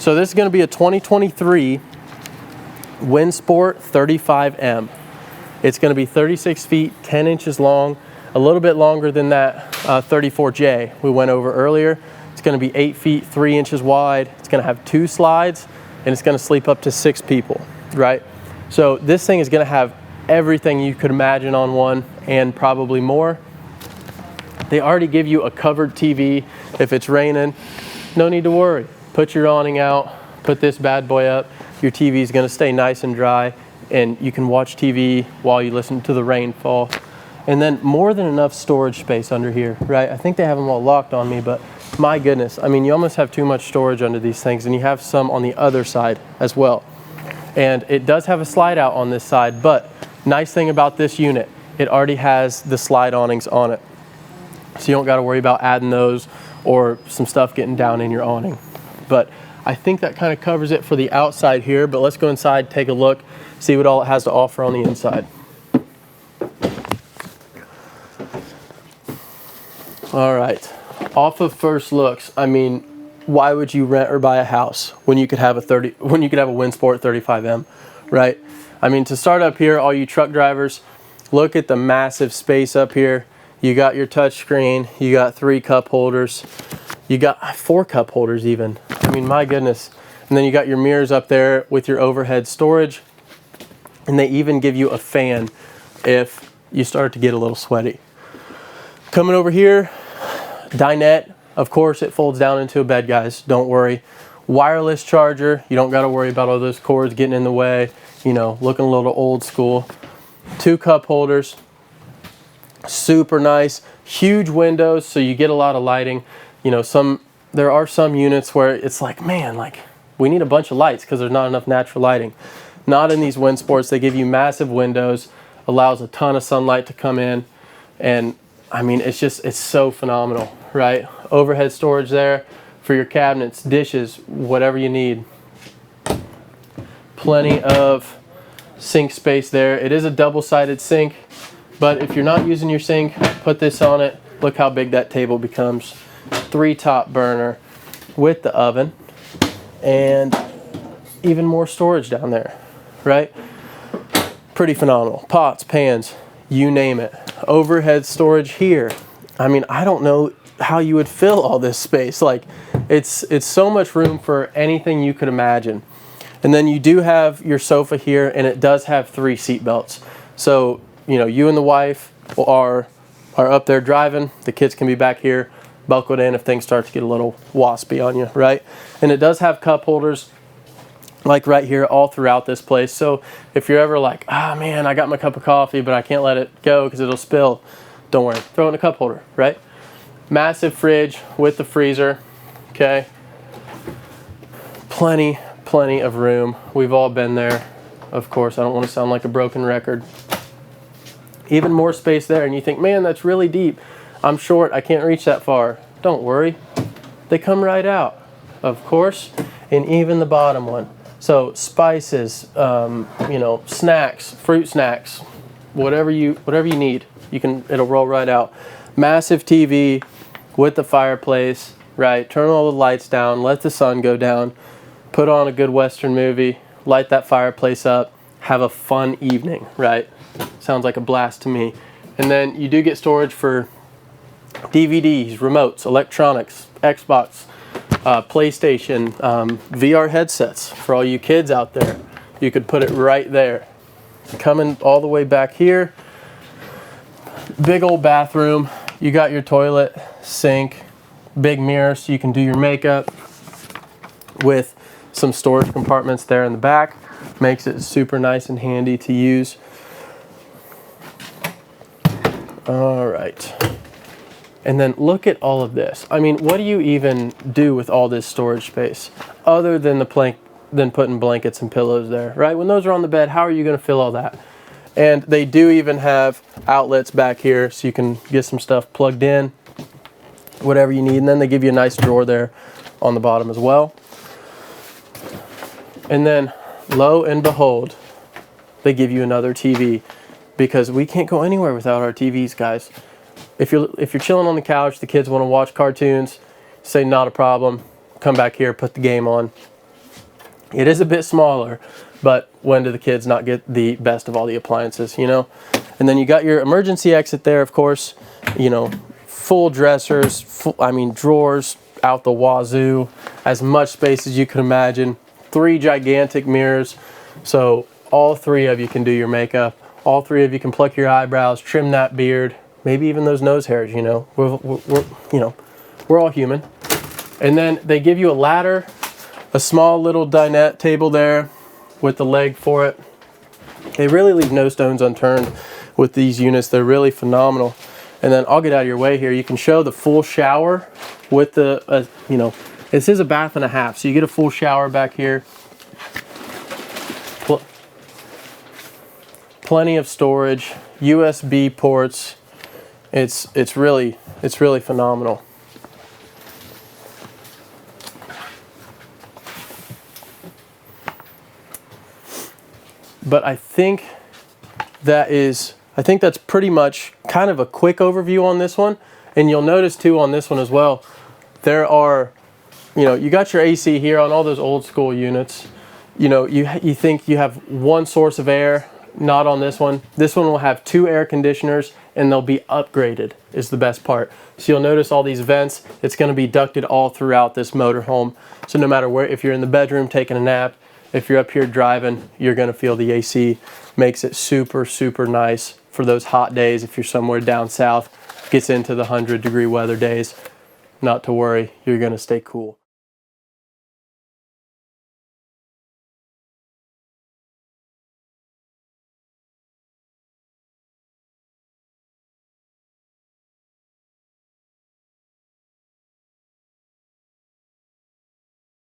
So this is going to be a 2023 Windsport 35M. It's going to be 36 feet, 10 inches long, a little bit longer than that 34J we went over earlier. It's going to be 8 feet, 3 inches wide. It's going to have 2 slides, and it's going to sleep up to 6 people, right? So this thing is going to have everything you could imagine on one and probably more. They already give you a covered TV. If it's raining, no need to worry. Put your awning out, put this bad boy up. Your TV is going to stay nice and dry, and you can watch TV while you listen to the rain fall. And then more than enough storage space under here, right? I think they have them all locked on me, but my goodness, I mean, you almost have too much storage under these things, and you have some on the other side as well. And it does have a slide out on this side, but nice thing about this unit, it already has the slide awnings on it. So you don't got to worry about adding those or some stuff getting down in your awning. But I think that kind of covers it for the outside here, but let's go inside, take a look, see what all it has to offer on the inside. All right, off of first looks, I mean, why would you rent or buy a house when you could have a Windsport 35M, right? I mean, to start up here, all you truck drivers, look at the massive space up here. You got your touch screen, you got 3 cup holders, you got 4 cup holders even. I mean, my goodness. And then you got your mirrors up there with your overhead storage. And they even give you a fan if you start to get a little sweaty. Coming over here, dinette. Of course, it folds down into a bed, guys. Don't worry. Wireless charger. You don't got to worry about all those cords getting in the way. You know, looking a little old school. 2 cup holders. Super nice. Huge windows, so you get a lot of lighting. You know, there are some units where it's like, man, like we need a bunch of lights because there's not enough natural lighting. Not in these Windsports. They give you massive windows, allows a ton of sunlight to come in, and I mean, it's so phenomenal, right? Overhead storage there for your cabinets, dishes, whatever you need. Plenty of sink space there. It is a double-sided sink, but if you're not using your sink, put this on it. Look how big that table becomes. 3 top burner with the oven and even more storage down there, right? Pretty phenomenal. Pots, pans, you name it. Overhead storage here. I mean, I don't know how you would fill all this space. Like, it's so much room for anything you could imagine. And then you do have your sofa here, and it does have 3 seat belts. So, you know, you and the wife are up there driving. The kids can be back here, buckled in if things start to get a little waspy on you, right? And it does have cup holders like right here all throughout this place. So if you're ever like, ah, man, I got my cup of coffee, but I can't let it go because it'll spill, don't worry, throw it in a cup holder, right? Massive fridge with the freezer, okay? Plenty of room. We've all been there. Of course, I don't want to sound like a broken record. Even more space there, and you think, man, that's really deep. I'm short, I can't reach that far. Don't worry, they come right out, of course. And even the bottom one. So spices, you know, snacks, fruit snacks, whatever you need, it'll roll right out. Massive TV with the fireplace, right? Turn all the lights down, let the sun go down, put on a good Western movie, light that fireplace up, have a fun evening, right? Sounds like a blast to me. And then you do get storage for DVDs, remotes, electronics, Xbox, PlayStation, VR headsets for all you kids out there. You could put it right there. Coming all the way back here, big old bathroom. You got your toilet, sink, big mirror so you can do your makeup with some storage compartments there in the back. Makes it super nice and handy to use. All right. And then look at all of this. I mean, what do you even do with all this storage space other than putting blankets and pillows there, right? When those are on the bed, how are you going to fill all that? And they do even have outlets back here so you can get some stuff plugged in, whatever you need. And then they give you a nice drawer there on the bottom as well. And then lo and behold, they give you another TV because we can't go anywhere without our TVs, guys. If you're chilling on the couch, the kids want to watch cartoons, say not a problem, come back here, put the game on, It is a bit smaller, but when do the kids not get the best of all the appliances, you know? And then you got your emergency exit there, of course, you know, full dressers, drawers out the wazoo, as much space as you can imagine. 3 gigantic mirrors, so all 3 of you can do your makeup. All 3 of you can pluck your eyebrows, trim that beard, maybe even those nose hairs, you know. We're all human. And then they give you a ladder, a small little dinette table there with the leg for it. They really leave no stones unturned with these units. They're really phenomenal. And then I'll get out of your way here. You can show the full shower with the, you know, this is a bath and a half, so you get a full shower back here. Plenty of storage, USB ports. It's really phenomenal. But I think that's pretty much kind of a quick overview on this one. And you'll notice too on this one as well, there are, you know, you got your AC here on all those old school units. You know, you think you have one source of air, not on this one. This one will have 2 air conditioners and they'll be upgraded, is the best part. So you'll notice all these vents, it's gonna be ducted all throughout this motorhome. So no matter where, if you're in the bedroom taking a nap, if you're up here driving, you're gonna feel the AC. Makes it super, super nice for those hot days. If you're somewhere down south, gets into the 100-degree weather days, not to worry, you're gonna stay cool.